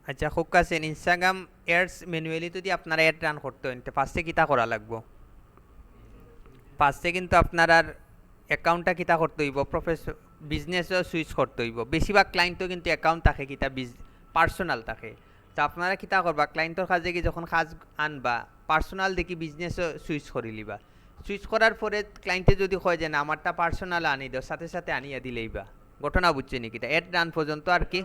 আচ্ছা খুব কাছে ইনস্টাগ্রাম এডস ম্যানুয়ালি যদি আপনারা অ্যাড রান করতে হয় ফার্স্টে কিতা করা লাগবো? ফার্স্টে কিন্তু আপনার আর অ্যাকাউন্টটা কিতা করতে হইব, বিজনেসও সুইচ করতে হইব। বেশিরভাগ ক্লায়েন্টও কিন্তু অ্যাকাউন্ট থাকে কিতা পার্সোনাল থাকে। তো আপনারা কিতা করবা, ক্লায়েন্টর কাজে কি যখন কাজ আনবা পার্সোনাল দেখি বিজনেসও সুইচ করে লিবা। সুইচ করার পরে ক্লায়েন্টে যদি কয় যে না আমারটা পার্সোনাল আনি দাও, সাথে সাথে আনিয়া দিলেইবা। ঘটনা বুঝছে নি কিটা, অ্যাড রান পর্যন্ত আর কি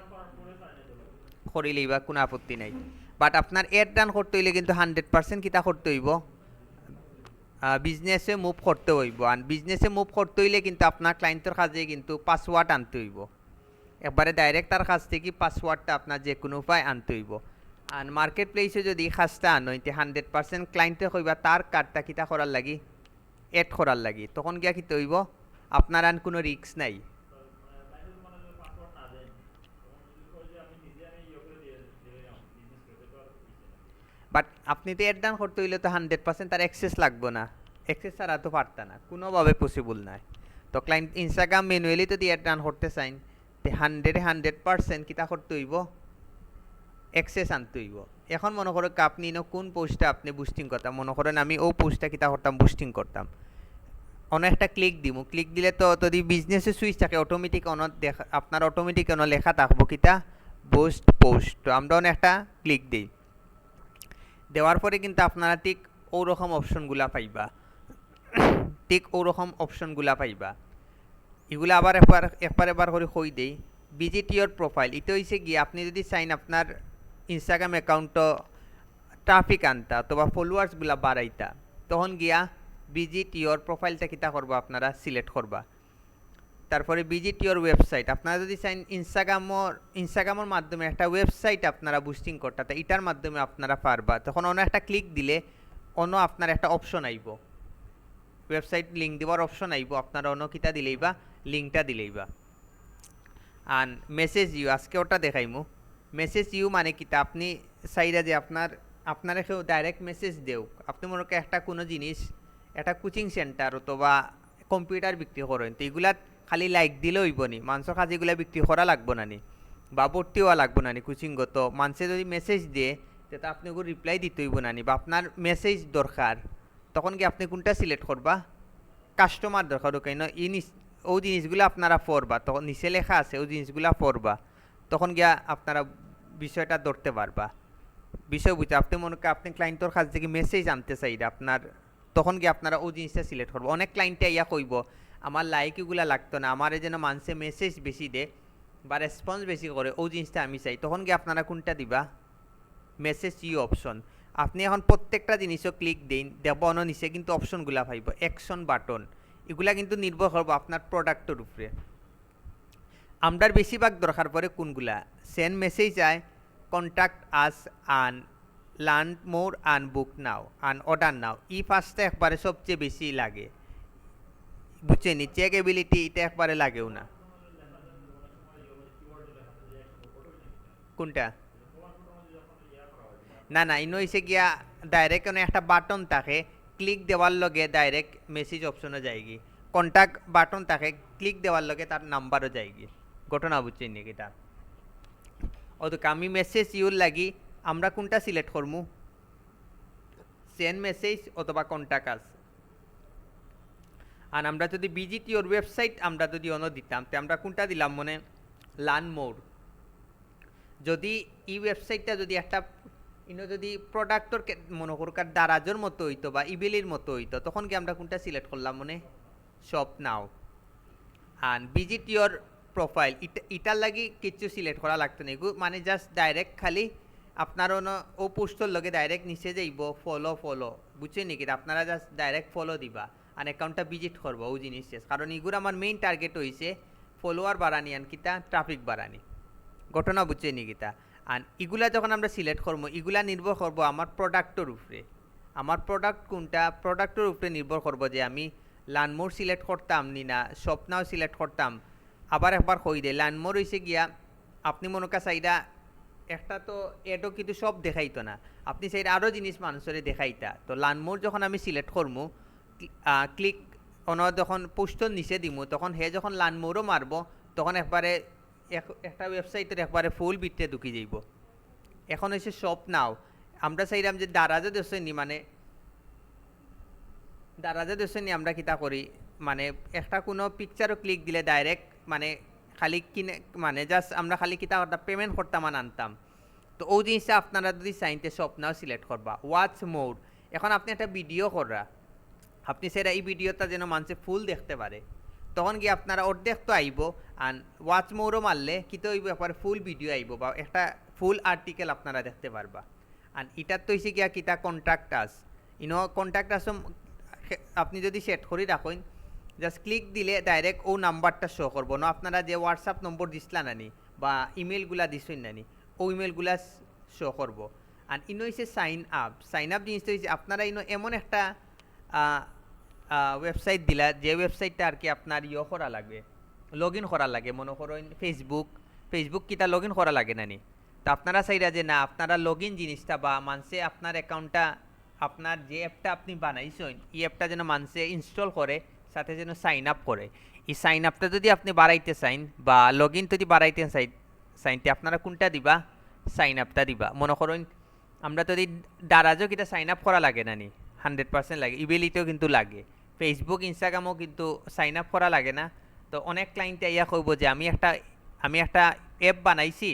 করিলেই বা কোনো আপত্তি নাই। বাট আপনার অ্যাড রান করতে হইলে কিন্তু 100% কিতা করতে হইব, বিজনেসে মুভ করতে হইব। আর বিজনেসে মুভ করতে হইলে কিন্তু আপনার ক্লায়েন্টের কাছে কিন্তু পাসওয়ার্ড আনতে হইব। একবারে ডাইরেক্ট তার কাছ থেকে পাসওয়ার্ডটা আপনার যে কোনো উপায় আনতে হইব। আর মার্কেট প্লেসে যদি কাজটা আন হইতে 100% ক্লায়েন্টে কইবা তার কার্ডটা কিতা করার লাগি, এড করার লাগি, তখন গিয়া কিতে হইব আপনার আন কোনো রিস্ক নাই। বাট আপনি তো অ্যাড ডান করতে হইলে তো 100% তার অ্যাক্সেস লাগবে না। অ্যাক্সেস ছাড়া তো পারতা না, কোনোভাবে পসিবল নয়। তো ক্লায়েন্ট ইনস্টাগ্রাম ম্যানুয়ালি যদি অ্যাড রান করতে চাইন তে 100% কিতা করতে হইব, অ্যাক্সেস আনতে হইব। এখন মনে করো আপনি কোন পোস্টটা আপনি বুস্টিং করতাম, মনে করেন আমি ও পোস্টটা কিতা করতাম, বুস্টিং করতাম। একটা ক্লিক দিব, ক্লিক দিলে তো যদি বিজনেসে সুইচ থাকে অটোমেটিক দেখা আপনার অটোমেটিক লেখা থাকবো কিতা বুস্ট পোস্ট। তো আমরা একটা ক্লিক দিই, দেওয়ার পরে কিন্তু আপনারা ঠিক ওরকম অপশনগুলা পাইবা, ঠিক ওরকম অপশনগুলা পাইবা। এগুলো আবার একবার করে কই দেই। ভিজিট ইয়োর প্রোফাইল, এটা হয়েছে গিয়ে আপনি যদি চাইন আপনার ইনস্টাগ্রাম অ্যাকাউন্টও ট্রাফিক আনতা অথবা ফলোয়ার্সগুলা বাড়াইতা, তখন গিয়া ভিজিট ইয়োর প্রোফাইলটা কিতা করবা আপনারা সিলেক্ট করবা। তারপরে ভিজিট ইয়োর ওয়েবসাইট, আপনারা যদি চাইন ইনস্টাগ্রামের মাধ্যমে একটা ওয়েবসাইট আপনারা বুস্টিং করতে, এটার মাধ্যমে আপনারা পারবা। তখন অন্য একটা ক্লিক দিলে অন্য আপনার একটা অপশন আইব, ওয়েবসাইট লিঙ্ক দেওয়ার অপশন আইব, আপনারা অন্য কিতা দিলেইবা, লিঙ্কটা দিলেইবা। আর মেসেজ ইউ আজকে ওটা দেখাইমু। মেসেজ ইউ মানে কিতা, আপনি চাইরা যে আপনারা কেউ ডাইরেক্ট মেসেজ দেও, আপনি মনে করেন একটা কোনো জিনিস, একটা কোচিং সেন্টার অথবা কম্পিউটার বিক্রি করেন, তো এগুলাত খালি লাইক দিলে হইব নি, মানুষের কাছে এগুলা বিক্রি করা লাগবো না নি, বা ভর্তি হওয়া লাগবো না নি কোচিংগত। মানুষে যদি মেসেজ দিয়ে তো আপনি ওগুলো রিপ্লাই দিতে হইব না নি, বা আপনার মেসেজ দরকার, তখন কি আপনি কোনটা সিলেক্ট করবা, কাস্টমার দরকার কেন ও জিনিসগুলো আপনারা পড়বা, তখন নিচে লেখা আছে ও জিনিসগুলো পড়বা, তখন গিয়া আপনারা বিষয়টা ধরতে পারবা। বিষয় বুঝতে আপনি মনে করেন আপনি ক্লায়েন্টর কাছ থেকে মেসেজ আনতে চাইলে আপনার, তখন গিয়ে আপনারা ওই জিনিসটা সিলেক্ট করবো। অনেক ক্লায়েন্টে ইয়া কইব আমার লাইক এগুলো লাগতো না, আমার যেন মানুষে মেসেজ বেশি দে বা রেসপন্স বেশি করে, ওই জিনিসটা আমি চাই, তখন গিয়ে আপনারা কোনটা দিবা, মেসেজ ইউ অপশন। আপনি এখন প্রত্যেকটা জিনিসও ক্লিক দিন, দেব অন নিচে কিন্তু অপশনগুলা পাইব, অ্যাকশন বাটন, এগুলা কিন্তু নির্ভর করবো আপনার প্রোডাক্টের উপরে। আমরার বেশিরভাগ দরকার পড়ে কোনগুলা, সেন্ড মেসেজ আয়, কন্ট্যাক্ট আস, আন লার্ন মোর, আন বুক নাও, আন অর্ডার নাও। ই ফার্স্টটা একবারে সবচেয়ে বেশি লাগে, বুঝছেনি। চেক এবিলিটি এটা একবারে লাগেও না। কোনটা? না না, ইনো হইছে গিয়া ডাইরেক্ট কোনো একটা বাটন থাকে, ক্লিক দেওয়ার লগে ডাইরেক্ট মেসেজ অপশনে যায়গি, কন্ট্যাক্ট বাটন থাকে, ক্লিক দেওয়ার লগে তার নাম্বারও যায়গি। ঘটনা বুঝছেন নাকি এটা? অত আমি মেসেজ ইউর লাগি আমরা কোনটা সিলেক্ট করমু, সেন্ড মেসেজ অথবা কন্ট্যাক্ট আস। আর আমরা যদি ভিজিট ইউর ওয়েবসাইট আমরা যদি অন্য দিতাম, তো আমরা কোনটা দিলাম মনে, লার্ন মোর। যদি এই ওয়েবসাইটটা যদি একটা যদি প্রোডাক্টর মনে করকার দারাজের মতো হইতো বা ইবেলির মতো হইতো, তখন কি আমরা কোনটা সিলেক্ট করলাম মনে, শপ নাও। আর ভিজিট ইয়োর প্রোফাইল ইটার লাগি কিছু সিলেক্ট করা লাগতো না, মানে জাস্ট ডাইরেক্ট খালি আপনার ও পোস্টর লগে ডাইরেক্ট নিচে যাইব ফলো, বুঝছেন নাকি? আপনারা জাস্ট ডাইরেক্ট ফলো দিবা আর অ্যাকাউন্টটা ভিজিট করবো ওই জিনিস, কারণ এগুলো আমার মেইন টার্গেট হয়েছে ফলোয়ার বাড়ানি আর কিতা ট্রাফিক বাড়ানি। ঘটনা বুঝছে নি গীতা? আর এগুলা যখন আমরা সিলেক্ট করবো, এগুলা নির্ভর করবো আমার প্রোডাক্টের উপরে, আমার প্রোডাক্ট কোনটা, প্রোডাক্টের উপরে নির্ভর করবো যে আমি লানমোর সিলেক্ট করতাম নি না স্বপ্নাও সিলেক্ট করতাম। আবার একবার কই দেয় লানমোর হয়েছে গিয়া আপনি মনে কাছে এটা একটা তো এটো কিন্তু সব দেখাইতো না, আপনি সেইটা আরও জিনিস মানুষের দেখাইতা। তো লানমোর যখন আমি সিলেক্ট করবো, ক্লিক যখন পোস্টর নিচে দিমু, তখন হে যখন লানমোরও মারবো, তখন একবারে একটা ওয়েবসাইটের একবারে ফুল ভিতরে ঢুকি যাইব। এখন হচ্ছে শপ নাও আমরা চাইলাম যে দারাজে দেশনি মানে দারাজে দেশনি আমরা কিতা করি মানে একটা কোনো পিকচারও ক্লিক দিলে ডাইরেক্ট মানে খালি কিনে মানে জাস্ট আমরা খালি কিতা করতাম পেমেন্ট করতাম আর আনতাম তো ওই জিনিসটা আপনারা যদি চাইতে শপ নাও সিলেক্ট করবা ওয়াচ মোড এখন আপনি একটা ভিডিও করা আপনি সেটা এই ভিডিওটা যেন মানুষে ফুল দেখতে পারে তখন কি আপনারা অর্ধেক তো আইব আর ওয়াচ মোডও মারলে কিন্তু ওই ব্যাপারে ফুল ভিডিও আইব বা একটা ফুল আর্টিকেল আপনারা দেখতে পারবা আর এটার তো হয়েছে গিয়া কিতা কন্ট্যাক্ট আস কন্ট্যাক্ট আস আপনি যদি সেট করে রাখেন জাস্ট ক্লিক দিলে ডাইরেক্ট ও নাম্বারটা শো করবো না আপনারা যে হোয়াটসঅ্যাপ নম্বর দিছিলেন নানি বা ইমেলগুলা দিছেন নানি ও ইমেলগুলা শো করবো আর ইনো হয়েছে সাইন আপ জিনিসটা হয়েছে আপনারা ইনো এমন একটা ওয়েবসাইট দিলা যে ওয়েবসাইটটা আর কি আপনার করা লাগবে লগ ইন করা লাগে মনে করেন ফেসবুক কিটা লগ ইন করা লাগে নানি তা আপনারা চাইরা যে না আপনারা লগ ইন জিনিসটা বা মানুষে আপনার অ্যাকাউন্টটা আপনার যে অ্যাপটা আপনি বানাইছেন এই অ্যাপটা যেন মানুষে ইনস্টল করে সাথে যেন সাইন আপ করে এই সাইন আপটা যদি আপনি বাড়াইতে চাইন বা লগ ইন যদি বাড়াইতে সাইনতে আপনারা কোনটা দিবা সাইন আপটা দিবা মনে করেন আমরা যদি দারাজও কিটা সাইন আপ করা লাগে নানি 100% লাগে ইবেলিতেও কিন্তু লাগে ফেসবুক ইনস্টাগ্রামও কিন্তু সাইন আপ করা লাগে না তো অনেক ক্লায়েন্টে ইয়া কইব যে আমি একটা অ্যাপ বানাইছি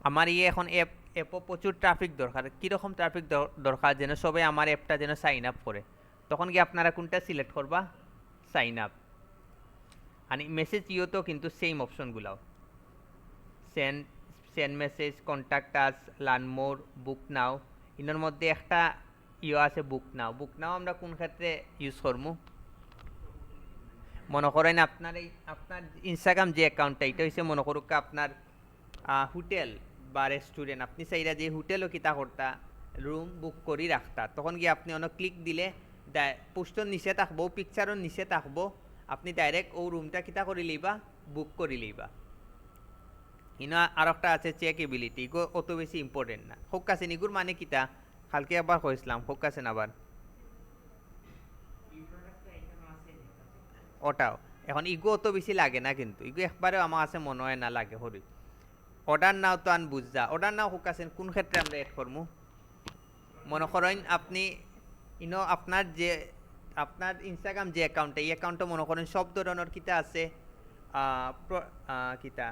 আমার এখন অ্যাপও প্রচুর ট্রাফিক দরকার কীরকম ট্রাফিক দরকার যেন সবাই আমার অ্যাপটা যেন সাইন আপ করে তখন কি আপনারা কোনটা সিলেক্ট করবা সাইন আপ আর মেসেজ তো কিন্তু সেম অপশনগুলাও send message contact us learn more book now ইনার মধ্যে একটা আছে বুক নাও আমরা কোন ক্ষেত্রে ইউজ করবো মনে করেন আপনার ইনস্টাগ্রাম যে অ্যাকাউন্টটা এটা হচ্ছে মনে করুক আপনার হোটেল বা রেস্টুরেন্ট আপনি চাইরা যে হোটেলও কিতা করতা রুম বুক করি রাখতা তখন গিয়ে আপনি অনেক ক্লিক দিলে পোস্টর নিচে থাকবো পিকচারও নিচে থাকবো আপনি ডাইরেক্ট ও রুমটা কিতা করে লইবা বুক করে লইবা ইনো আর একটা আছে চেকএবিলিটি ইগো অত বেশি ইম্পর্টেন্ট না হোক আছে নিগুর মানে কিতা কালকে আবার কইছিলাম হোক আছে না আবার ওটাও এখন ইগো অত বেশি লাগে না কিন্তু ইগো একবারেও আমার আছে মনে হয় না লাগে হরি অর্ডার নাও তো আন বুঝা অর্ডার নাও হোক আছেন কোন ক্ষেত্রে আমরা এড করবো মনে করেন আপনি আপনার ইনস্টাগ্রাম যে অ্যাকাউন্টে এই অ্যাকাউন্টে মনে করেন সব ধরনের কিতা আছে কিতা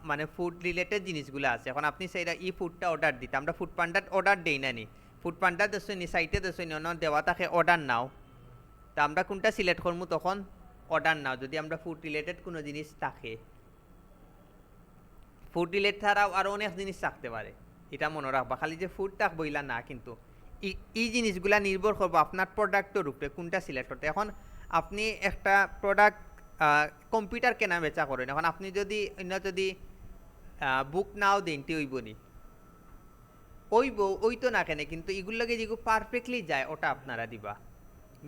মানে ফুড রিলেটেড জিনিসগুলো আছে এখন আপনি সেইটা ফুডটা অর্ডার দিতে আমরা ফুড পান্ডার অর্ডার দেই না নি ফুড পান্ডা দেশনি সাইটে দেশনি অন্য দেওয়া থাকে অর্ডার নাও তা আমরা কোনটা সিলেক্ট করবো তখন অর্ডার নাও যদি আমরা ফুড রিলেটেড কোনো জিনিস থাকে ফুড রিলেটেড ছাড়াও আরও অনেক জিনিস থাকতে পারে এটা মনে রাখবা খালি যে ফুড থাকবো ইলা না কিন্তু এই জিনিসগুলা নির্ভর করবো আপনার প্রোডাক্টের উপরে কোনটা সিলেক্ট করতে এখন আপনি একটা প্রোডাক্ট কম্পিউটার কেনা বেচা করেন এখন আপনি যদি বুক নাও দিনটি ওইবনি ওই তো না কেনে কিন্তু এগুলোকে যেগুলো পারফেক্টলি যায় ওটা আপনারা দিবা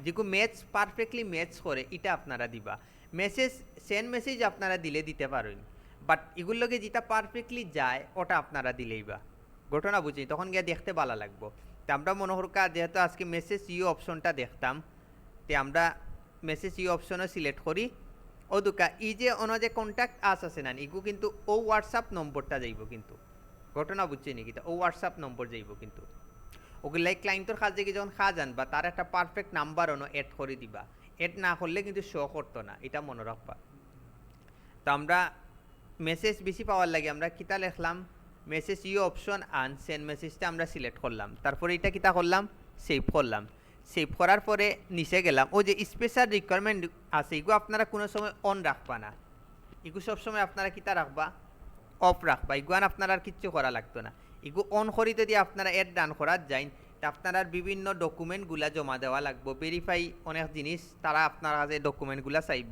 যেগুলো পারফেক্টলি ম্যাচ করে এটা আপনারা দিবা সেন্ড মেসেজ আপনারা দিতে পারেন বাট এগুলোকে যেটা পারফেক্টলি যায় ওটা আপনারা দিলেইবা ঘটনা বুঝি তখন গিয়ে দেখতে ভালো লাগবো তো আমরা মনে হরকা যেহেতু আজকে মেসেজ অপশনটা দেখতাম তো আমরা মেসেজ অপশনও সিলেক্ট করি ও দুকা যে যে কন্ট্যাক্ট আছে না ইগু কিন্তু ও হোয়াটসঅ্যাপ নম্বরটা যাইব কিন্তু ঘটনা বুঝছি নাকি ও হোয়াটসঅ্যাপ নম্বর যাইব কিন্তু ওগুলাই ক্লায়েন্টর কাজে কি যখন কাজ আনবা তার একটা পারফেক্ট নাম্বার এড করে দিবা এড না করলে কিন্তু শো করতো না এটা মনে রাখবা তো আমরা মেসেজ বেশি পাওয়ার লাগে আমরা কিতা লিখলাম মেসেজ অপশন আন সেন্ড মেসেজটা আমরা সিলেক্ট করলাম তারপরে এটা কিতা করলাম সেভ করলাম সেভ করার পরে নিচে গেলাম ও যে স্পেশাল রিকোয়ারমেন্ট আছে এগুলো আপনারা কোনো সময় অন রাখবা না এগুলো সবসময় আপনারা কিতা রাখবা অফ রাখবা এগুলো আপনার আর কিচ্ছু করা লাগতো না এগুলো অন করি যদি আপনারা অ্যাড ডান করার যাইন তা আপনার বিভিন্ন ডকুমেন্টগুলা জমা দেওয়া লাগবো ভেরিফাই অনেক জিনিস তারা আপনার কাছে ডকুমেন্টগুলা চাইব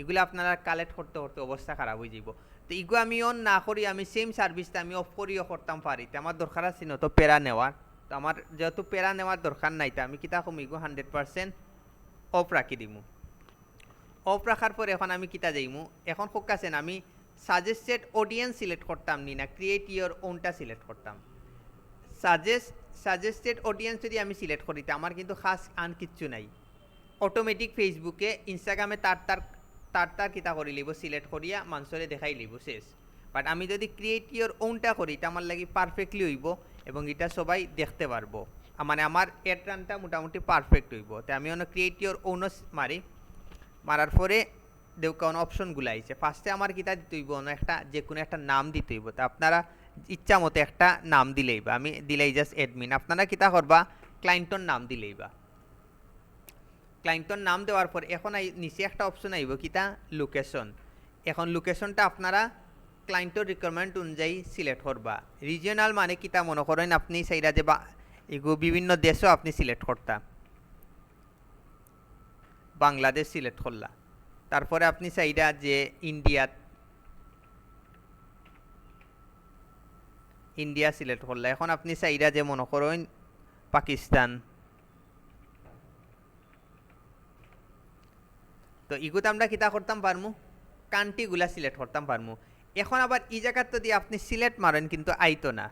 এগুলো আপনারা কালেক্ট করতে করতে অবস্থা খারাপ হয়ে যাব তো এগুলো আমি অন না করি আমি সেম সার্ভিসটা আমি অফ করিও করতাম পারি তো আমার দরকার আছে না তো প্যারা নেওয়ার তো আমার যেহেতু প্যারা নেওয়ার দরকার নাই তো আমি কিতা কম এগুলো 100% অফ রাখি দিমু অফ রাখার পরে এখন আমি কিতা যাইমু এখন ফোকাসেন আমি সাজেস্টেড অডিয়েন্স সিলেক্ট করতাম না ক্রিয়েট ইয়োর ওনটা সিলেক্ট করতাম সাজেস্টেড অডিয়েন্স যদি আমি সিলেক্ট করি তো আমার কিন্তু খাস আন কিচ্ছু নাই অটোমেটিক ফেসবুকে ইনস্টাগ্রামে তার কিতা করি লিব সিলেক্ট করিয়া মানুষরে দেখাই লিব শেষ বাট আমি যদি ক্রিয়েট ইওর ওনটা করি এটা আমার লাগি পারফেক্টলি হইব এবং এটা সবাই দেখতে পারবো মানে আমার এড রানটা মোটামুটি পারফেক্ট হইব। তো আমি অন্য ক্রিয়েট ইওর ওনও মারি, মারার পরে দেউ কোন অপশনগুলো আইছে ফার্স্টে আমার কিতা দিতে হইব অন্য একটা যে কোনো একটা নাম দিতে হইব। তো আপনারা ইচ্ছা মতো একটা নাম দিলেই বা আমি দিলেই জাস্ট অ্যাডমিন, আপনারা কিতা করবা ক্লায়েন্টর নাম দিলেই বা ক্লায়েন্টর নাম দেওয়ার পর এখন নিচে একটা অপশন আইব কিতা লোকেশন। এখন লোকেশনটা আপনারা ক্লায়েন্টর রিকোয়ারমেন্ট অনুযায়ী সিলেক্ট করবা। রিজিওনাল মানে কিতা মনে করেন আপনি সেইটা যে বা এগো বিভিন্ন দেশও আপনি সিলেক্ট করতা, বাংলাদেশ সিলেক্ট করলা, তারপরে আপনি চাইরা যে ইন্ডিয়া সিলেক্ট করলা, এখন আপনি চাইরা যে মনে করেন পাকিস্তান। তো ইগুতে আমরা কিতা করতাম পারমু কান্ট্রিগুলা সিলেক্ট করতাম পারমু। এখন আবার এই জায়গাতে দিয়ে আপনি সিলেক্ট মারেন কিন্তু আইতো না।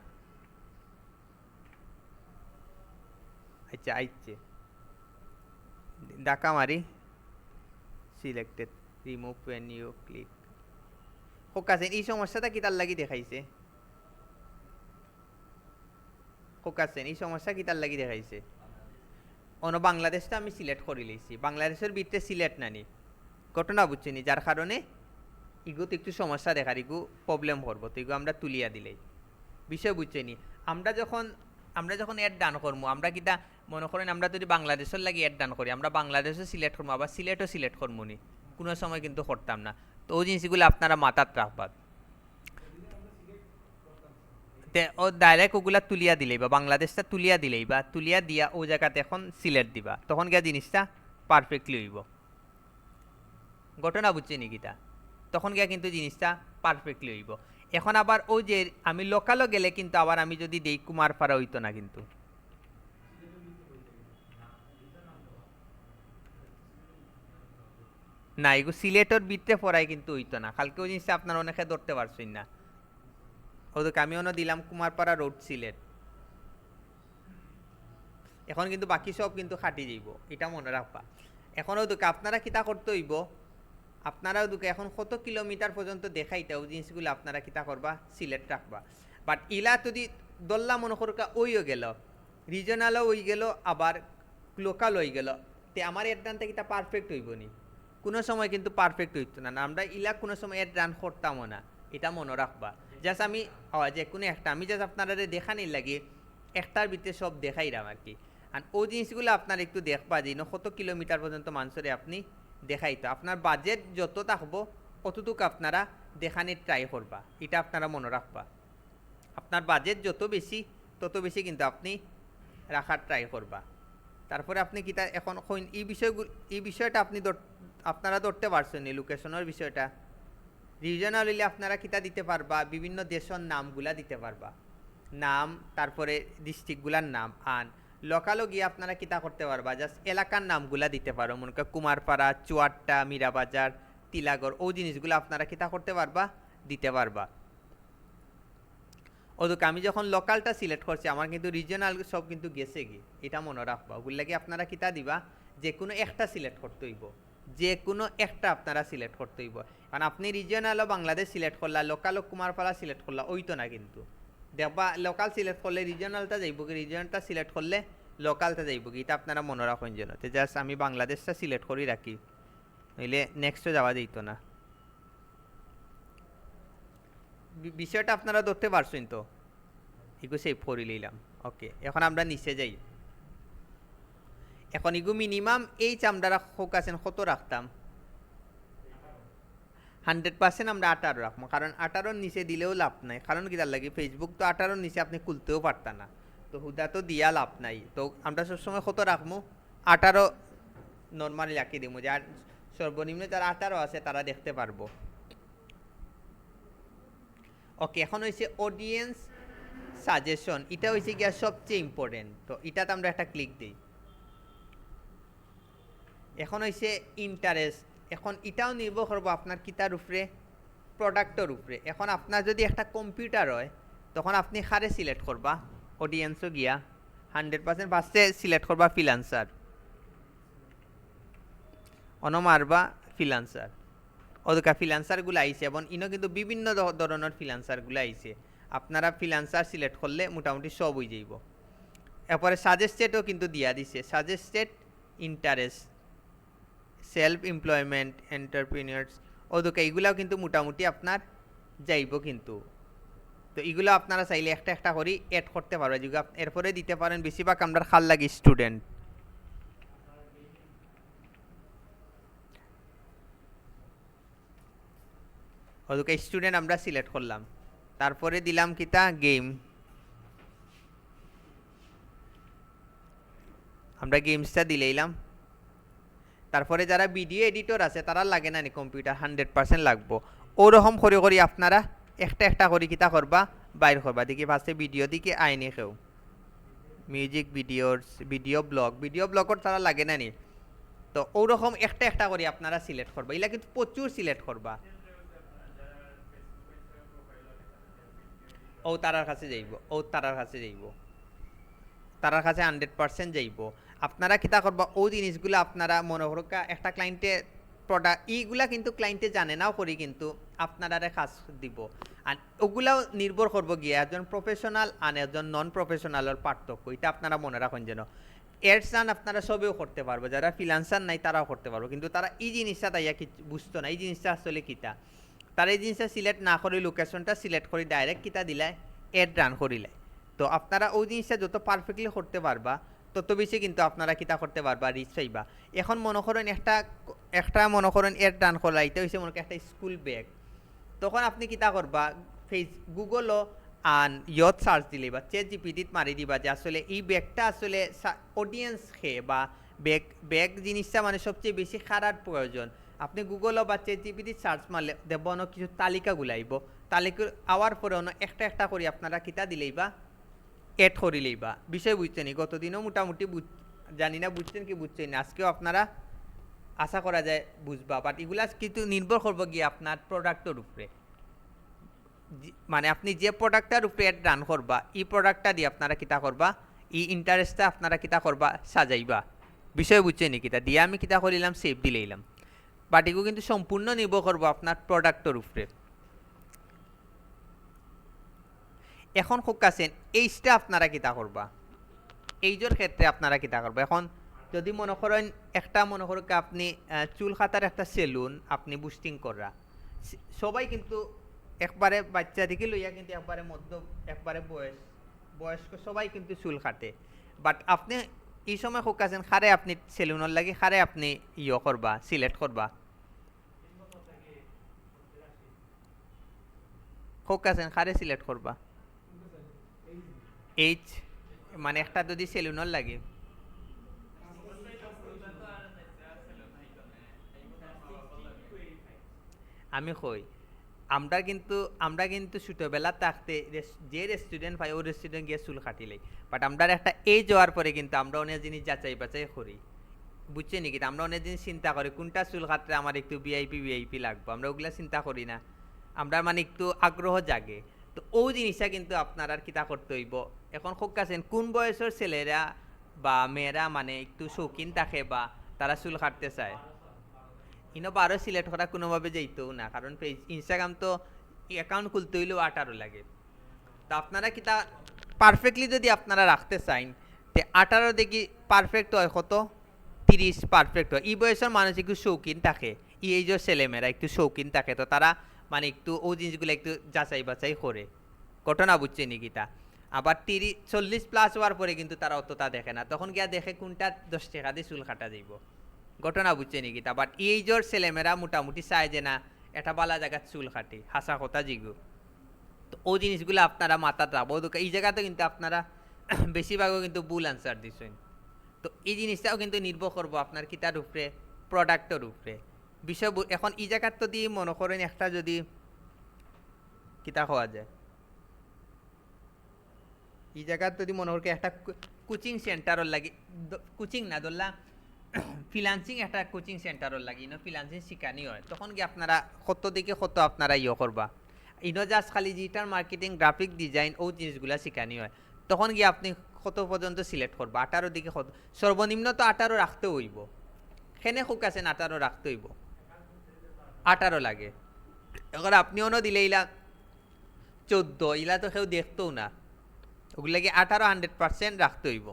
আচ্ছা আইছে, ঢাকা মারি selected, remove when you click. ফোকাসেন এই সমস্যাটা কিতার লাগি দেখাইছে, ফোকাসেন এই সমস্যা কিতার লাগি দেখাইছে অন্য বাংলাদেশটা আমি সিলেক্ট করে লইছি, বাংলাদেশের ভিতরে সিলেক্ট নানি ঘটনা বুঝছেনি, যার কারণে ইগুতে একটু সমস্যা দেখার ইগু প্রবলেম করবো। তো ইগু আমরা তুলিয়া দিলেই বিষয় বুঝছেনি। আমরা যখন অ্যাড ডান করবো আমরা কিতা মনে করেন আমরা যদি বাংলাদেশের লাগি অ্যাড ডান করি আমরা বাংলাদেশও সিলেক্ট করবো আবার সিলেটও সিলেক্ট করবো নি, কোনো সময় কিন্তু করতাম না। তো ওই জিনিসগুলো আপনারা মাথাত রাখবার। ও ডাইরেক্ট ওগুলা তুলিয়া দিলেই বা বাংলাদেশটা তুলিয়া দিলেই বা তুলিয়া দিয়া ও জায়গাতে এখন সিলেক্ট দিবা, তখন গিয়া জিনিসটা পারফেক্টলি হইব। ঘটনা বুঝছে নি কিতা, তখন গিয়া কিন্তু জিনিসটা পারফেক্টলি হইব। এখন আবার ওই যে আমি লোকালও গেলে কিন্তু আবার আমি যদি দেই কুমারপাড়া হইতো না, কিন্তু না এগু সিলেটর ভিতরে পড়াই কিন্তু হইতো না, কালকে ওই জিনিসটা আপনার অনেকে ধরতে পারছেন না। ওদেরকে আমি অন্য দিলাম কুমারপাড়া রোড সিলেট, এখন কিন্তু বাকি সব কিন্তু খাটি যাইব, এটা মনে রাখবা। এখন ওদেরকে আপনারা কিতা করতে হইব, আপনারা ওদেরকে এখন কত কিলোমিটার পর্যন্ত দেখাইতে ওই জিনিসগুলো আপনারা কিতা করবা সিলেক্ট রাখবা। বাট ইলা যদি দল্লা মনে করকা ওইও গেল, রিজনালও ওই গেল আবার লোকাল হয়ে গেল, তে আমার এর ডানটা কিতা পারফেক্ট হইব নি, কোনো সময় কিন্তু পারফেক্ট হইতো না। আমরা ইলা কোনো সময় এর রান করতামও না, এটা মনে রাখবা। জাস্ট আমি যে কোনো একটা আমি জাস্ট আপনারা দেখানির লাগে একটার ভিতরে সব দেখাইলাম আর কি। আর ওই জিনিসগুলো আপনার একটু দেখবা যে কত কিলোমিটার পর্যন্ত মানুষের আপনি দেখাইতো, আপনার বাজেট যত থাকবো অতটুকু আপনারা দেখানির ট্রাই করবা, এটা আপনারা মনে রাখবা। আপনার বাজেট যত বেশি তত বেশি কিন্তু আপনি রাখার ট্রাই করবা। তারপরে আপনি কিতা এখন এই বিষয়টা আপনি আপনারা ধরতে পারছেন এই লোকেশনের বিষয়টা। রিজনাল হইলে আপনারা কিতা দিতে পারবা বিভিন্ন দেশের নামগুলা দিতে পারবা, নাম তারপরে ডিস্ট্রিক্টগুলার নাম। আর লোকালও গিয়ে আপনারা কিতা করতে পারবা জাস্ট এলাকার নামগুলা দিতে পারো, মনে করেন কুমারপাড়া, চুয়াট্টা, মীরাবাজার, তিলাগড়, ওই জিনিসগুলো আপনারা কিতা করতে পারবা দিতে পারবা। ওদিকে আমি যখন লোকালটা সিলেক্ট করছি আমার কিন্তু রিজনাল সব কিন্তু গেছে গিয়ে, এটা মনে রাখবা। ওগুলো লাগে আপনারা কিতা দিবা যে কোনো একটা সিলেক্ট করতে হইব, যে কোনো একটা আপনারা সিলেক্ট করতে হইব। কারণ আপনি রিজনালও বাংলাদেশ সিলেক্ট করলা, লোকালও কুমারপাড়া সিলেক্ট করলা, ওই তো না কিন্তু দেখবা লোকাল সিলেক্ট করলে রিজনালটা যাইব কি, রিজনালটা সিলেক্ট করলে লোকালটা যাইব কি, এটা আপনারা মনে রাখুন যেন। তো জাস্ট আমি বাংলাদেশটা সিলেক্ট করে রাখি, নইলে নেক্সটও যাওয়া যাইতো না। বিষয়টা আপনারা ধরতে পারছেন তো, এগু সেভ করে নিলাম। ওকে, এখন আমরা নিচে যাই। এখন এগু মিনিমাম এই চামড়ারা ফোকাসেন কত রাখতাম 100% আমরা 18 রাখবো, কারণ 18-র নিচে দিলেও লাভ নাই। কারণ কি তার লাগে ফেসবুক তো 18-র নিচে আপনি খুলতেও পারতা না, তো হুদা তো দিয়া লাভ নাই। তো আমরা সবসময় কত রাখবো 18 নর্মালি রাখি দিব, যার সর্বনিম্ন যারা 18 আছে তারা দেখতে পারবো। ওকে, এখন হয়েছে অডিয়েন্স সাজেশন, এটা হয়েছে গিয়া সবচেয়ে ইম্পর্টেন্ট। তো এটাতে আমরা একটা ক্লিক দিই। এখন হয়েছে ইন্টারেস্ট, এখন এটাও নির্ভর করবো আপনার কিতার উপরে, প্রোডাক্টের উপরে। এখন আপনার যদি একটা কম্পিউটার হয় তখন আপনি খারে সিলেক্ট করবা, অডিয়েন্সও গিয়া 100% ফার্স্টে সিলেক্ট করবা ফ্রিল্যান্সার, মারবা ফ্রিল্যান্সার, ওদকা ফ্রিল্যান্সারগুলো আইছে এবং ইনো কিন্তু বিভিন্ন ধরনের ফ্রিল্যান্সারগুলো আইছে আপনারা ফ্রিল্যান্সার সিলেক্ট করলে মোটামুটি সব হয়ে যাইব এরপরে সাজেস্টেডও কিন্তু দিয়া দিছে সাজেস্টেড ইন্টারেস্ট সেলফ এমপ্লয়মেন্ট এন্টারপ্রেনিউরস ওদকা এগুলাও কিন্তু মোটামুটি আপনার যাইব কিন্তু তো এগুলো আপনারা চাইলে একটা একটা করে অ্যাড করতে পারবেন যেগুলো এরপরে দিতে পারেন বেশিরভাগ আমরা খাল লাগি স্টুডেন্ট ওদুকে স্টুডেন্ট আমরা সিলেক্ট করলাম তারপরে দিলাম কিতা গেম আমরা গেমসটা দিলাম তারপরে যারা ভিডিও এডিটর আছে তারা লাগে না নি কম্পিউটার 100% লাগবো ওরকম করে করে আপনারা একটা একটা করে কিতা করবা বাইর করবা দেখি ফার্স্টে ভিডিও দিকে আইনি কেউ মিউজিক ভিডিওস ভিডিও ব্লগর তারা লাগে না নি তো ওরকম একটা একটা করে আপনারা সিলেক্ট করবা এগুলা কিন্তু প্রচুর সিলেক্ট করবা ও তারার কাছে যাইব তারার কাছে 100% যাইব আপনারা কিতা করবা ও জিনিসগুলো আপনারা মনে করকা একটা ক্লায়েন্টে প্রোডাক্ট এইগুলা কিন্তু ক্লায়েন্টে জানে নাও করি কিন্তু আপনারা কাজ দিব আর ওগুলাও নির্ভর করবো গিয়ে একজন প্রফেশনাল আর একজন নন প্রফেশনালের পার্থক্য এটা আপনারা মনে রাখুন যেন এডস রান আপনারা সবেও করতে পারবো যারা ফ্রিল্যান্সার নাই তারাও করতে পারবো কিন্তু তারা এই জিনিসটা তাইয়া কি বুঝতো না এই জিনিসটা আসলে কিতা তারা এই জিনিসটা সিলেক্ট না করে লোকেশনটা সিলেক্ট করে ডাইরেক্ট কিতা দিলাই এড রান করিলে তো আপনারা ওই জিনিসটা যত পারফেক্টলি করতে পারবা তত বেশি কিন্তু আপনারা কিতা করতে পারবা রিচ পাইবা এখন মনে করেন একটা মনে করেন এড রান করা এটা হচ্ছে মনে করেন একটা স্কুল ব্যাগ তখন আপনি কিতা করবা গুগলও আর ইয়ত সার্চ দিলে বা চ্যাট জিপিটিত মারি দিবা যে আসলে এই ব্যাগটা আসলে অডিয়েন্স খেয়ে বা ব্যাগ জিনিসটা মানে সবচেয়ে বেশি খারাপ প্রয়োজন আপনি গুগলও বা চ্যাট জিপিটি সার্চ মারলে দেখব অনেক কিছু তালিকা গুলাইব তালিকা আওয়ার পরে অন্য একটা একটা করে আপনারা কিতা দিলেই বা এড করিলেই বা বিষয় বুঝছেন গতদিনও মোটামুটি জানি না বুঝছেন কি বুঝছেন আজকেও আপনারা আশা করা যায় বুঝবা বাট এগুলা কিন্তু নির্ভর করবো গিয়ে আপনার প্রোডাক্টের উপরে মানে আপনি যে প্রোডাক্টটার উপরে অ্যাড রান করবা এই প্রোডাক্টটা দিয়ে আপনারা কিতা করবা এই ইন্টারেস্টটা আপনারা কিতা করবা সাজাইবা বিষয় বুঝছেন কিতা দিয়ে আমি কিতা করিলাম সেভ দিলেইলাম বাট এগুলো কিন্তু সম্পূর্ণ নির্ভর করবো আপনার প্রোডাক্টের উপরে এখন খুব কাছেন এইটা আপনারা কিতা করবা এইজোর ক্ষেত্রে আপনারা কিতা করবা এখন যদি মনে করেন একটা মনে করেন আপনি চুল কাটার একটা সেলুন আপনি বুস্টিং করা সবাই কিন্তু একবারে বাচ্চা থেকে লইয়া কিন্তু একবারে বয়স্ক সবাই কিন্তু চুল কাটে বাট আপনি এই সময় খুব কাছেন খারে আপনি সেলুনের লাগে খারে আপনি করবা সিলেক্ট করবা খুব কাছেন খারে সিলেক্ট করবা এইচ মানে একটা যদি সেলুনের লাগে আমি কই আমরা কিন্তু ছোটবেলা থাকতে যে রেস্টুরেন্ট পাই ওই রেস্টুরেন্ট গিয়ে চুল কাটিলেই বাট আমরা একটা এজ হওয়ার পরে কিন্তু আমরা অনেক জিনিস যাচাই বাছাই করি বুঝছে নাকি আমরা অনেক জিনিস চিন্তা করি কোনটা চুল কাটলে আমার একটু ভিআইপি লাগবে আমরা ওগুলা চিন্তা করি না আমরা মানে একটু আগ্রহ জাগে তো ওই জিনিসটা কিন্তু আপনার আর কিতা করতে হইব এখন খুব কাছেন কোন বয়সের ছেলেরা বা মেয়েরা মানে একটু শৌখিন থাকে বা তারা চুল কাটতে চায় ইনো 12 সিলেক্ট করা কোনোভাবে যাইতেও না কারণ ইনস্টাগ্রাম তো অ্যাকাউন্ট খুলতে হইলেও 18 লাগে তো আপনারা কিতা পারফেক্টলি যদি আপনারা রাখতে চান তে 18 দেখি পারফেক্ট হয় কত 30 পারফেক্ট হয় এই বয়সের মানুষ একটু শৌখিন থাকে এই যে ছেলেমেয়েরা একটু শৌখিন থাকে তো তারা মানে একটু ওই জিনিসগুলো একটু যাচাই বাছাই করে ঘটনা বুঝছে নিকিতা আবার 40 প্লাস হওয়ার পরে কিন্তু তারা অতটা দেখে না তখন গিয়া দেখে কোনটা 10 টাকা দিয়ে চুল কাটা যাইব ঘটনা বুঝছে নিকিতা বাট এই জোর ছেলেমেয়েরা মোটামুটি চায় যে না এটা বালা জায়গার চুল কাটে হাসা কথা জিগু তো ওই জিনিসগুলো আপনারা মাথায় রাখবো এই জায়গাতে কিন্তু আপনারা বেশিরভাগও কিন্তু ভুল আনসার দিচ্ছেন তো এই জিনিসটাও কিন্তু নির্ভর করবো আপনার কিতার উপরে প্রোডাক্টের উপরে বিষয় এখন এই জায়গার তো দিয়ে মনে করেন একটা যদি কিতা হওয়া যায় এই জায়গার যদি মনে করি একটা কোচিং সেন্টারের লাগে কোচিং না ধরলা ফ্রিল্যান্সিং একটা কোচিং সেন্টারের লাগে ইনো ফ্রিল্যান্সিং শিখানি হয় তখন কি আপনারা কত দিকে কত আপনারা করবা ইনো জাস্ট খালি ডিজিটাল মার্কেটিং গ্রাফিক ডিজাইন ও জিনিসগুলা শিখানি হয় তখন গিয়ে আপনি কত পর্যন্ত সিলেক্ট করবা 18 দিকে কত সর্বনিম্ন তো 18 রাখতে হইব সেনে খুব আছে 18 রাখতে হইব 18 লাগে। এখন আপনি অন্য দিলে ইলা 14, ইলা তো কেউ দেখতেও না, ওগুলাকে 18 100% রাখতে হইব।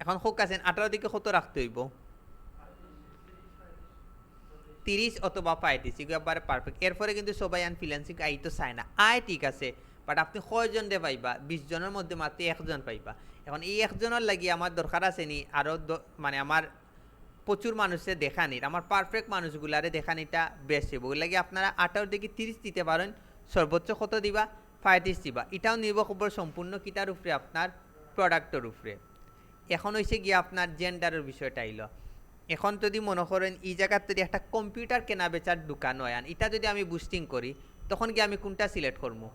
এখন হোক আছেন 18 দিকে কত রাখতে হইব? 30 অথবা 35, একবারে পারফেক্ট। এরপরে কিন্তু সবাই ফ্রিল্যান্সিং আই তো চায় না, আয় ঠিক আছে, বাট আপনি কয়জন দে পাইবা? 20 জনের মধ্যে মাত্র একজন পাইবা। এখন এই একজনের লাগি আমার দরকার আছে নি আরো মানে আমার প্রচুর মানুষের দেখানির, আমার পারফেক্ট মানুষগুলারে দেখানিটা বেস্ট হইব। ওই লাগে আপনারা 18 থেকে 30 দিতে পারেন, সর্বোচ্চ কত দিবা? 35 দিবা। এটাও নির্ভর করবে সম্পূর্ণ কিটার উপরে, আপনার প্রোডাক্টের উপরে। এখন হয়েছে গিয়ে আপনার জেন্ডারের বিষয়টা আইল। এখন যদি মনে করেন এই জায়গার যদি একটা কম্পিউটার কেনা বেচার দোকান হয়, এটা যদি আমি বুস্টিং করি, তখন কি আমি কোনটা সিলেক্ট করবো?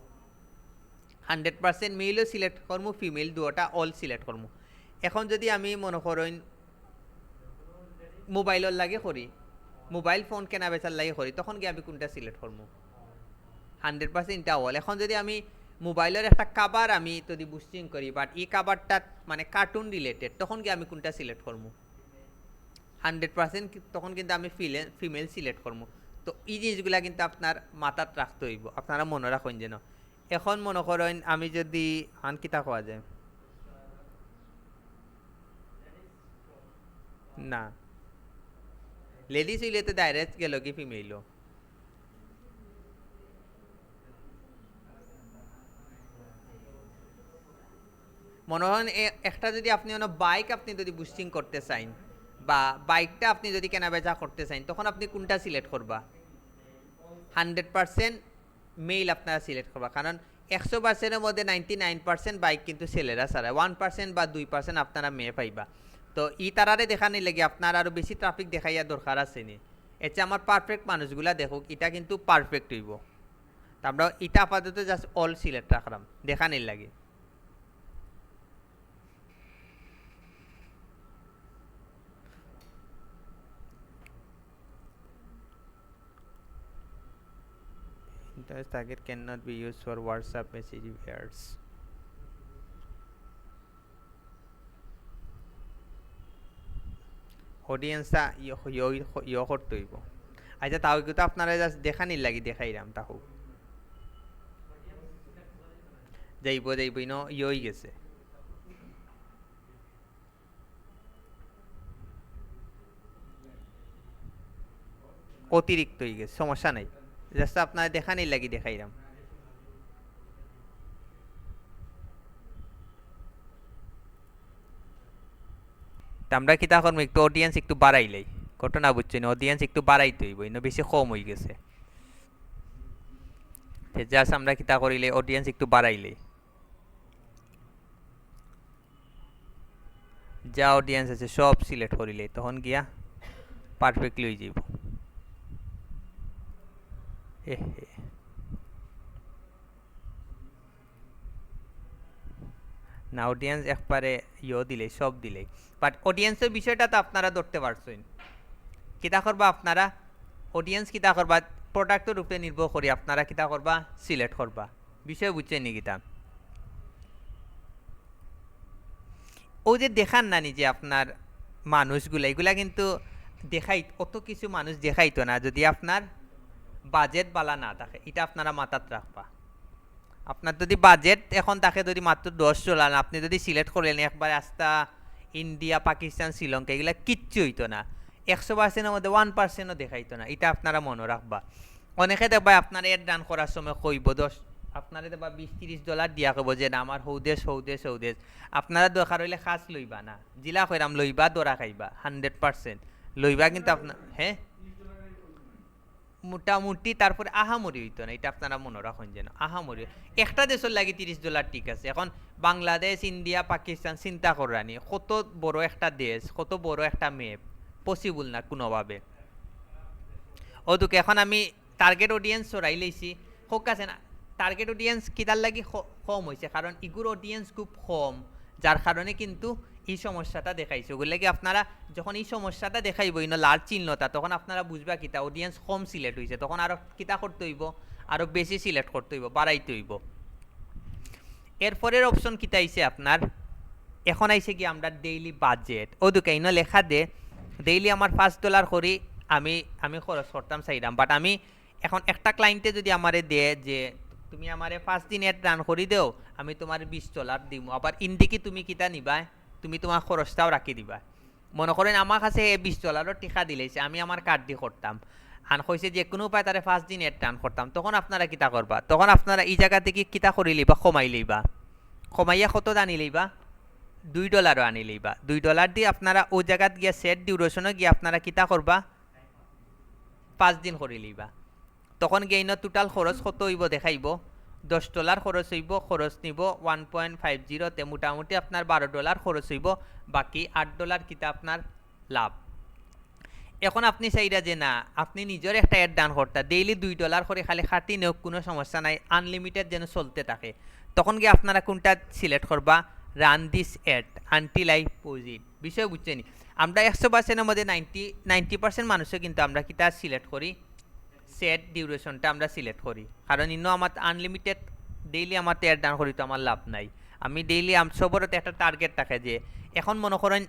100% মেলও সিলেক্ট করবো, ফিমেল দুটা অল সিলেক্ট করবো। এখন যদি আমি মনে করেন মোবাইলের লাগে করি, মোবাইল ফোন কেনা বেচার লাগে করি, তখন কি আমি কোনটা সিলেক্ট করবো? 100% এটা অল। এখন যদি আমি মোবাইলের একটা কাভার আমি যদি বুস্টিং করি, বাট এই কাভারটা মানে কার্টুন রিলেটেড, তখন কি আমি কোনটা সিলেক্ট করবো? 100% তখন কিন্তু আমি ফিমেল সিলেক্ট করবো। তো এই জিনিসগুলা কিন্তু আপনার মাথাত রাখতে হইব, আপনারা মনে রাখুন যেন। এখন মনে করেন আমি যদি আন কিতা কোয়া যায় না, লেডিস হইলে তো ডাইরেক্ট গেল কি ফিমেলও। মনে হয় একটা যদি আপনি বাইক আপনি যদি বুস্টিং করতে চান, বা বাইকটা আপনি যদি কেনা বেচা করতে চান, তখন আপনি কোনটা সিলেক্ট করবা? 100% মেল আপনারা সিলেক্ট করবা, কারণ 100%-এর মধ্যে 99% বাইক কিন্তু ছেলেরা ছাড়া, 1% বা 2% আপনারা মেয়ে পাইবা। তো ই তারারে দেখানি লেগে আপনার আরও বেশি ট্রাফিক দেখাইয়া দরকার আছে নি। এতে আমার পারফেক্ট মানুষগুলা দেখুক, এটা কিন্তু পারফেক্ট হইব। তা আমরা এটা আপাতত জাস্ট অল সিলেক্ট রাখলাম দেখানির লাগে। Interest target cannot be used for WhatsApp message pairs. অডিয়েন্সটা ইয়ে করতে হইব। আচ্ছা তাও কিন্তু আপনারা জাস্ট দেখানির লাগি দেখাইলাম, তাহু যাইব যাইব ইনো ইয়ে হয়ে গেছে। অতিরিক্ত হয়ে গেছে, সমস্যা নাই, জাস্ট আপনারা দেখানির লাগি দেখাইলাম। তা আমরা কিতা করবো, একটু অডিয়েন্স একটু বাড়াইলেই ঘটনা বুঝছেন, অডিয়েন্স একটু বাড়াইতে হইব, ইনো বেশি কম হয়ে গেছে। জাস্ট আমরা কিতা করিলে অডিয়েন্স একটু বাড়াইলেই, যা অডিয়েন্স আছে সব সিলেক্ট করিলে তখন গিয়া পারফেক্টলি হয়ে যাব। না অডিয়েন্স একবারে ইয়ে দিলে সব দিলে, বাট অডিয়েন্সের বিষয়টা তো আপনারা ধরতে পারছেন। কিতা করবা আপনারা অডিয়েন্স কিতা করবা, প্রোডাক্টের উপরে নির্ভর করি আপনারা কিতা করবা সিলেক্ট করবা। বিষয় বুঝছেন নি কিতা? ও যে দেখান না নিজে আপনার মানুষগুলা, এগুলা কিন্তু দেখাই অত কিছু মানুষ দেখাইতো না যদি আপনার বাজেট বালা না থাকে, এটা আপনারা মাথাত রাখবা। আপনার যদি বাজেট এখন থাকে যদি মাত্র 10 চলান, আপনি যদি সিলেক্ট করলেন একবার আস্তা ইন্ডিয়া পাকিস্তান শ্রীলঙ্কা, এগুলা কিচ্ছু হইতো না। 100%-এর মধ্যে 1%ও দেখাইতো না, এটা আপনারা মনে রাখবা। অনেকে দেখবা আপনার এড রান করার সময় কইব 10, আপনারা দেখবা $20-30 দিয়া কব যে না আমার হৌদেশ হৌদেশ হৌদেশ। আপনারা দরকার হইলে খাস লইবা না, জিলা কইরাম লইবা দরা খাইবা, 100% লইবা, কিন্তু আপনার হ্যাঁ মোটামুটি তারপরে আহামরি হইতো না, এটা আপনারা মনে রাখুন যেন আহামরি। একটা দেশের লাগে $30 ঠিক আছে, এখন বাংলাদেশ ইন্ডিয়া পাকিস্তান চিন্তা করানি, কত বড় একটা দেশ, কত বড় একটা ম্যাপ, পসিবল না কোনোভাবে। ওদুকে এখন আমি টার্গেট অডিয়েন্স চড়াই লইছি, হোক আছে না টার্গেট অডিয়েন্স কিতার লাগি কম হয়েছে, কারণ ইগুর অডিয়েন্স খুব কম, যার কারণে কিন্তু এই সমস্যাটা দেখাইছে। ওগুলো লাগে আপনারা যখন এই সমস্যাটা দেখাইব ইনো লাল চিহ্নটা, তখন আপনারা বুঝবা কিতা অডিয়েন্স কম সিলেক্ট হয়েছে, তখন আরও কিতা করতে হইব, আরও বেশি সিলেক্ট করতে হইব, বাড়াইতে হইব। এরপরের অপশন কিতা আইছে আপনার, এখন আইছে কি আমরা ডেইলি বাজেট, ও দুকে ইনো লেখা দে ডেইলি আমার $5 করি আমি আমি খরচ করতাম চাইলাম, বাট আমি এখন একটা ক্লায়েন্টে যদি আমারে দেয় যে তুমি আমারে 5 দিন অ্যাড রান করে দেও, আমি তোমার $20 দিব, আবার ইন্ডিকি তুমি কিতা নিবা, তুমি তোমার খরচটাও রাখি দিবা। মনে করেন আমার কাছে $20 টিকা দিলেছে, আমি আমার কার্ড দিয়ে করতাম, আন কইছে যে কোনো উপায় তারে 5 দিন অ্যাড রান করতাম, তখন আপনারা কিতা করবা? তখন আপনারা এই জায়গা থেকে কিতা করে লইবা, কমাই লইবা, কমাইয়া কত আনি লইবা, $2 আনি লইবা। $2 দিয়ে আপনারা ওই জায়গাত গিয়া সেট ডিউরেশনে গিয়ে আপনারা কিতা করবা, 5 দিন করে লইবা। তখন গিয়ে টোটাল খরচ কত হইব দেখাইব, $10 খরচ হইব, খরচ নিব 1.50, তে মোটামুটি আপনার $12 খরচ হইব, বাকি $8 কিতা আপনার লাভ। এখন আপনি চাইরা যে না আপনি নিজের একটা অ্যাড ডান করতা, ডেইলি $2 করে খালি খাটি নেওক, কোনো সমস্যা নাই, আনলিমিটেড যেন চলতে থাকে, তখন গিয়ে আপনারা কোনটা সিলেক্ট করবা, run this ad until I pause it. বিষয় বুঝছেন? আমরা 100%-এর মধ্যে 90% মানুষও কিন্তু আমরা কিতা সিলেক্ট করি, সেট ডিউরেশনটা আমরা সিলেক্ট করি, কারণ ইনো আমার আনলিমিটেড ডেইলি আমার অ্যাড ডান করি তো আমার লাভ নাই। আমি ডেইলি সবরতে একটা টার্গেট থাকে যে এখন মনে করেন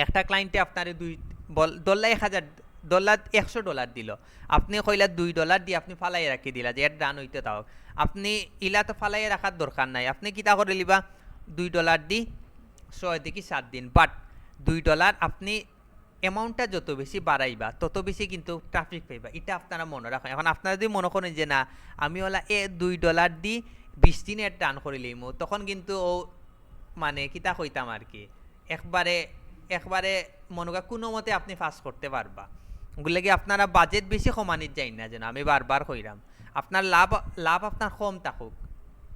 একটা ক্লায়েন্টে আপনার $100 দিল, আপনি কইলা $2 দিয়ে আপনি ফালাই রাখি দিলা যে এর ডান হইতে তাও, আপনি ইলা তো ফালাই রাখার দরকার নাই, আপনি কিতা করে লিবা, $2 দি 6 থেকে 7 দিন, বাট $2 আপনি অ্যামাউন্টটা যত বেশি বাড়াইবা তত বেশি কিন্তু ট্রাফিক পাইবা, এটা আপনারা মনে রাখেন। এখন আপনারা যদি মনে করেন যে না আমি ওলা $2 দি 20 দিন এর ডান করে লইমু, তখন কিন্তু ও মানে কিতা কইতাম আর কি, একবারে মনে করা কোনো মতে আপনি ফাঁস করতে পারবা। ওগুলো কি আপনারা বাজেট বেশি কমানির যাই না, যেন আমি বারবার কইরাম আপনার লাভ আপনার কম থাকুক,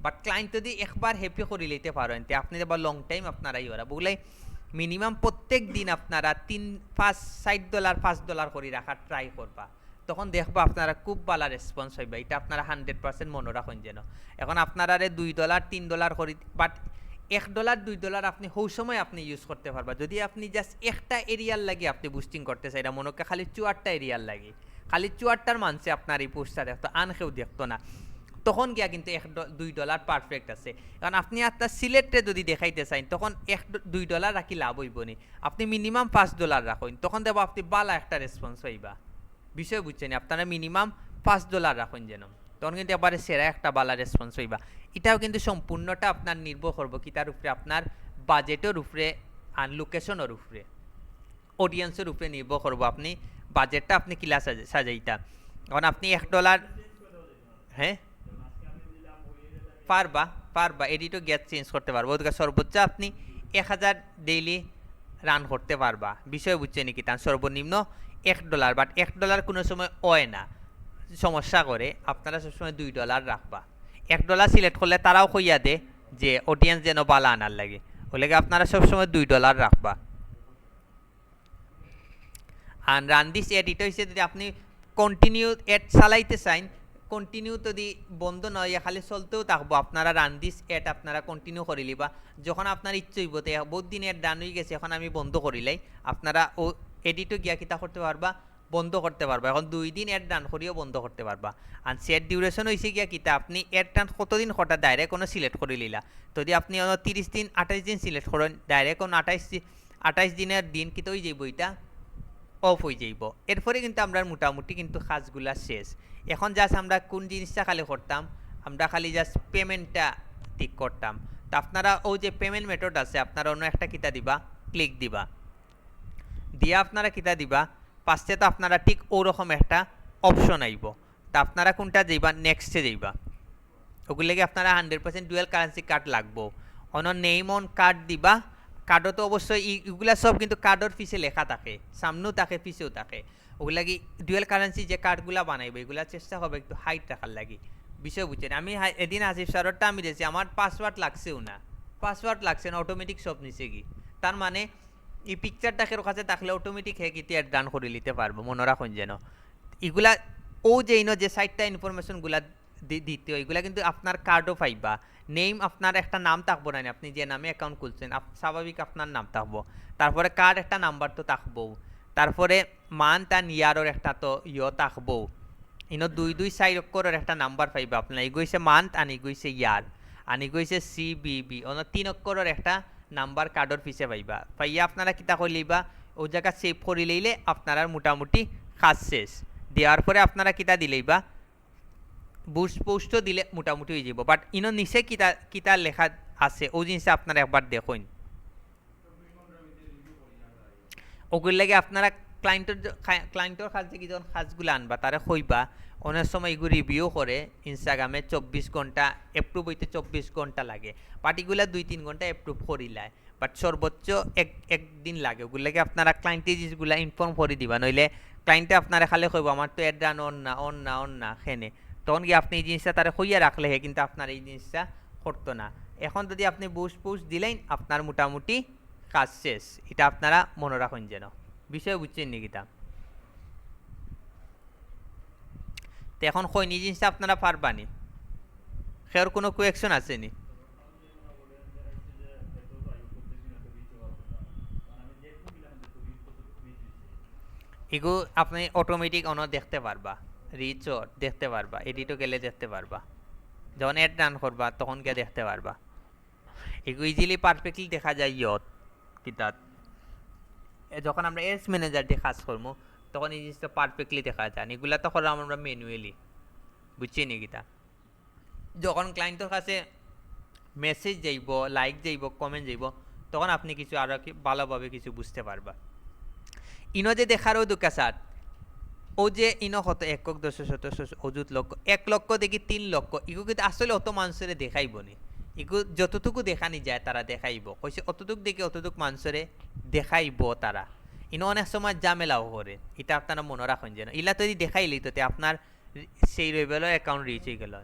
বাট ক্লায়েন্ট যদি একবার হ্যাপি করে লইতে পারেন তে আপনি আবার লং টাইম আপনারা ইওরা বগুলাই মিনিমাম প্রত্যেক দিন আপনারা $5 করে রাখার ট্রাই করবা, তখন দেখবা আপনারা খুব ভালো রেসপন্স হইবা, এটা আপনারা 100% মনে রাখুন যেন। এখন আপনারা $2 $3 করে, বাট $1 $2 আপনি হৌ সময় আপনি ইউজ করতে পারবা, যদি আপনি জাস্ট একটা এরিয়ার লাগে আপনি বুস্টিং করতে চাই, এটা মনে খালি 4টা এরিয়ার লাগে, খালি 4টার মানছে আপনার এই পোস্টটা দেখতো, আন কেউ দেখতো না, তখন গিয়া কিন্তু $2 পারফেক্ট আছে। কারণ আপনি আপনার সিলেক্টে যদি দেখাইতে চান তখন $2 রাখি লাভ হইব নি, আপনি মিনিমাম $5 রাখুন, তখন দেবো আপনি বালা একটা রেসপন্স হইবা। বিষয় বুঝছেন? আপনারা মিনিমাম $5 রাখুন যেন, তখন কিন্তু এবারে সেরা একটা বালা রেসপন্স হইবা। এটাও কিন্তু সম্পূর্ণটা আপনার নির্ভর করবো কি তার উপরে, আপনার বাজেটের উপরে আর লোকেশনের উপরে, অডিয়েন্সের উপরে নির্ভর করবো আপনি বাজেটটা আপনি কিলা সাজাইতা। কারণ আপনি $1, হ্যাঁ পারবা এডিটও গ্যাস চেঞ্জ করতে পারবো, ওদের সর্বোচ্চ আপনি 1000 ডেইলি রান করতে পারবা। বিষয় বুঝছে নাকি? তার সর্বনিম্ন $1, বাট $1 কোনো সময় হয় না, সমস্যা করে, আপনারা সবসময় $2 রাখবা। $1 সিলেক্ট করলে তারাও কইয়া দে যে অডিয়েন্স যেন বালা আনার লাগে, ওলে আপনারা সবসময় $2 রাখবা। আর রান দিস এড এটা হচ্ছে যদি আপনি কন্টিনিউ এড চালাইতে চান, কন্টিনিউ যদি বন্ধ নয় খালি চলতেও থাকবো, আপনারা রান দিস এড আপনারা কন্টিনিউ করে লিবা, যখন আপনার ইচ্ছে হইব তে বহুত দিন এড রান হয়ে গেছে এখন আমি বন্ধ করিলাই, আপনারা ও এডিটও গিয়া কিতা করতে পারবা, বন্ধ করতে পারবা। এখন 2 দিন এড রান করিও বন্ধ করতে পারবা। আর সেট ডিউরেশন হয়েছে গিয়া কিতা আপনি এড রান কতদিন কটা ডাইরেক্ট কোনো সিলেক্ট করে লিলা, যদি আপনি 30 দিন 28 দিন সিলেক্ট করেন ডাইরেক্ট কোনো 28 দিনের দিন কিতা হয়ে যাইব, এটা অফ হয়ে যাইব। এরপরে কিন্তু আমরা মোটামুটি কিন্তু কাজগুলা শেষ। এখন জাস্ট আমরা কোন জিনিসটা খালি করতাম, আমরা খালি জাস্ট পেমেন্টটা ঠিক করতাম। তো আপনারা ওই যে পেমেন্ট মেথড আছে আপনারা অন্য একটা কিতা দিবা, ক্লিক দিবা, দিয়া আপনারা কিতা দিবা, পাশে তো আপনারা ঠিক ওরকম একটা অপশন আইব, তা আপনারা কোনটা যাইবা, নেক্সটে যাইবা, ওগুলোকে আপনারা 100% ডুয়েল কারেন্সি কার্ড লাগবো, অন্য নেম অন কার্ড দিবা। কার্ডও তো অবশ্যই এগুলা সব কিন্তু কার্ডের পিছে লেখা থাকে, সামনেও থাকে পিছেও থাকে, ওগুলা কি ডুয়েল কারেন্সি যে কার্ডগুলা বানাইবে এগুলা চেষ্টা হবে একটু হাইট রাখার লাগে। বিষয় বুঝছেন? আমি এদিন আসিফ স্যারটা আমি দিয়েছি, আমার পাসওয়ার্ড লাগছেও না, অটোমেটিক সব নিচে কি, তার মানে এই পিকচারটা কেউ কাছে থাকলে অটোমেটিক হে কি ডান করে নিতে পারবো। মনে রাখুন যেন এগুলা ও যে যে সাইটটা ইনফরমেশনগুলা দিতে এগুলা কিন্তু আপনার কার্ডও পাইবা। নেম আপনার একটা নাম থাকবো না, আপনি যে নামে অ্যাকাউন্ট খুলছেন স্বাভাবিক আপনার নাম থাকবো, তারপরে কার্ড একটা নাম্বার তো থাকবো, তারপরে মান্থ আর ইয়ারের একটা তো থাকবো, ইনো 2 সাইড অক্ষরের একটা নাম্বার পাইবা আপনার, এগুইছে মান্থ আর এগুইছে ইয়ার আর এগুইছে CBB, অন্য 3 অক্ষরের একটা নাম্বার কার্ডের পিছে পাইবা। পাইয়া আপনারা কিতা করে লইবা, ও জায়গা সেভ করে লইলে আপনারা মোটামুটি কাজ শেষ। দেওয়ার পরে আপনারা কিতা দিলেই বা বুস্ট পোস্ট দিলে মোটামুটি হয়ে যাব। বাট ইনো নিচে কিতা কিতা লেখা আছে ও জিনিসটা আপনারা একবার দেখুন। ওগুলো লাগে আপনারা ক্লায়েন্টর কাছ থেকে যখন কাজগুলো আনবা তারা কইবা অনেক সময় এগুলো রিভিউ করে ইনস্টাগ্রামে 24 ঘন্টা অ্যাপ্রুভ হইতে 24 ঘন্টা লাগে, বাট এগুলা 2-3 ঘন্টা অ্যাপ্রুভ করিলায়, বাট সর্বোচ্চ একদিন লাগে। ওগুলো লাগে আপনারা ক্লায়েন্টে জিনিসগুলো ইনফর্ম করে দিবা, নইলে ক্লায়েন্টে আপনারা খালি কইব আমার তো অ্যাড রান অন না খেনে, তখন কি আপনি এই জিনিসটা তারা কইয়া রাখলে হে কিন্তু আপনার এই জিনিসটা করতো না। এখন যদি আপনি বুস্ট দিলেন আপনার মোটামুটি কাজ শেষ। এটা আপনারা মনে রাখুন যেন। বিষয় বুঝছেন নাকি তা? তো এখন কই নি জিনিসটা আপনারা পারবানি, খেয়ার কোনো কোয়েকশন আছে নি? এগু আপনি অটোমেটিক অন দেখতে পারবা, রিচও দেখতে পারবা, এডিটও গেলে দেখতে পারবা, যখন অ্যাড রান করবা তখন কে দেখতে পারবা। এগু ইজিলি পারফেক্টলি দেখা যায় ইয়ত কিতাত। যখন আমরা এস ম্যানেজার দিয়ে কাজ করবো তখন এই জিনিসটা পারফেক্টলি দেখা যায়। এগুলা তো করলাম আমরা ম্যানুয়ালি, বুঝছি নি কিতা? যখন ক্লায়েন্টের কাছে মেসেজ যাইব, লাইক যাইব, কমেন্ট যাইব, তখন আপনি কিছু আরও ভালোভাবে কিছু বুঝতে পারবা। ইনো যে দেখারও দুকাসাত ও যে ইনো কত 1,10,000 অযুত লক্ষ 1 লক্ষ দেখি 3 লক্ষ, ইগো কিন্তু আসলে অত মানুষের দেখাইব নি। ইগো যতটুকু দেখানি যায় তারা দেখাইব, কইছে অতটুকু দেখে অতটুকু মানুষের দেখাইব তারা। ইনো অনেক সময় ঝামেলাও করে, এটা আপনারা মনে রাখুন যেন। ইলা যদি দেখাইলি তো আপনার সেই লেভেলের অ্যাকাউন্ট রিচ হয়ে গেল।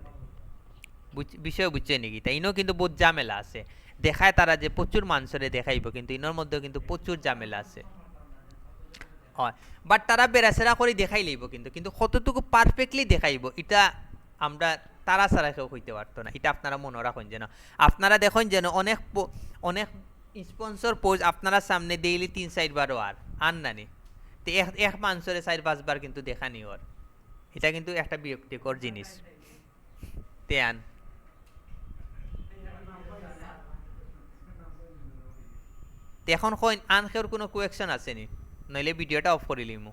বিষয় বুঝছে নাকি? তাই ইনো কিন্তু বহুত ঝামেলা আছে, দেখায় তারা যে প্রচুর মানুষের দেখাইব, কিন্তু ইনোর মধ্যেও কিন্তু প্রচুর ঝামেলা আছে। হয় বাট তারা বেড়াচেরা করে দেখাই লইব, কিন্তু কতটুকু পারফেক্টলি দেখাইব এটা আমরা তারা ছাড়া কেউ হইতে পারতো না। এটা আপনারা মনে রাখুন যেন। আপনারা দেখুন যেন অনেক স্পন্সর পোজ আপনারা সামনে ডেইলি 3-4 বারও আর নানি, তো এক মানুষের 4-5 বার কিন্তু দেখানি ওর, এটা কিন্তু একটা বিরক্তিকর জিনিস। তে আন এখন কইন আন কেউর কোনো কোয়েকশন আছে নি, নইলে ভিডিওটা অফ করে লিমু।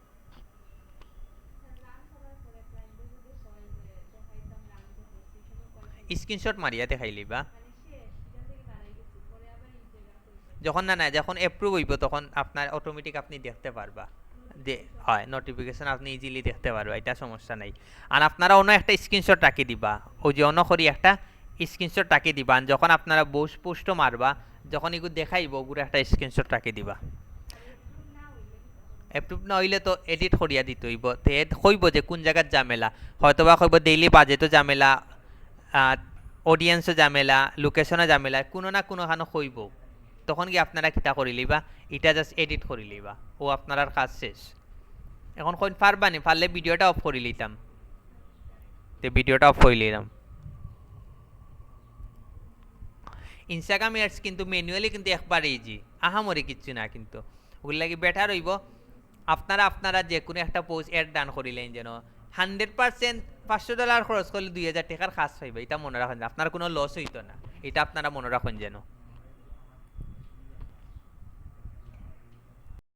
স্ক্রিনশট মারিয়া দেখাই লিবা যখন না যখন অ্যাপ্রুভ হইব তখন আপনার অটোমেটিক আপনি দেখতে পারবা, হয় নোটিফিকেশন আপনি ইজিলি দেখতে পারবা, এটা সমস্যা নাই। আর আপনারা অন্য একটা স্ক্রিনশট রাখি দিবা, ওই যে অন্য করি একটা স্ক্রিনশট রাখি দিবা, যখন আপনারা পোস্ট মারবা যখন এগুলো দেখাইব ওগুলো একটা স্ক্রিনশট রাখি দিবা। অ্যাপ্রুভ না হইলে তো এডিট করিয়া দিতে হইব, তো কইব যে কোন জায়গার ঝামেলা, হয়তোবা কইব ডেইলি বাজেটও ঝামেলা, অডিয়েন্সও ঝামেলা, লোকেশনও ঝামেলা, কোনো না কোনোখানে কইব, তখন কি আপনারা কিতা করি লিবা, এটা জাস্ট এডিট করি লিবা, ও আপনার কাজ শেষ। এখন কইন পারবানি, পারলে ভিডিওটা অফ করে লিতাম, তো ভিডিওটা অফ করে লিলাম। ইনস্টাগ্রাম অ্যাডস কিন্তু ম্যানুয়ালি কিন্তু একবার ইজি, আহামরি কিচ্ছু না, কিন্তু ওগুলো লাগি বেটার হইব আপনারা যে কোনো একটা পোস্ট অ্যাড ডান করিলেন যেন 100% $500 খরচ করলে 2,000 টাকার কাজ পাইবে, এটা মনে রাখেন, আপনার কোনো লস হইতো না, এটা আপনারা মনে রাখুন যেন।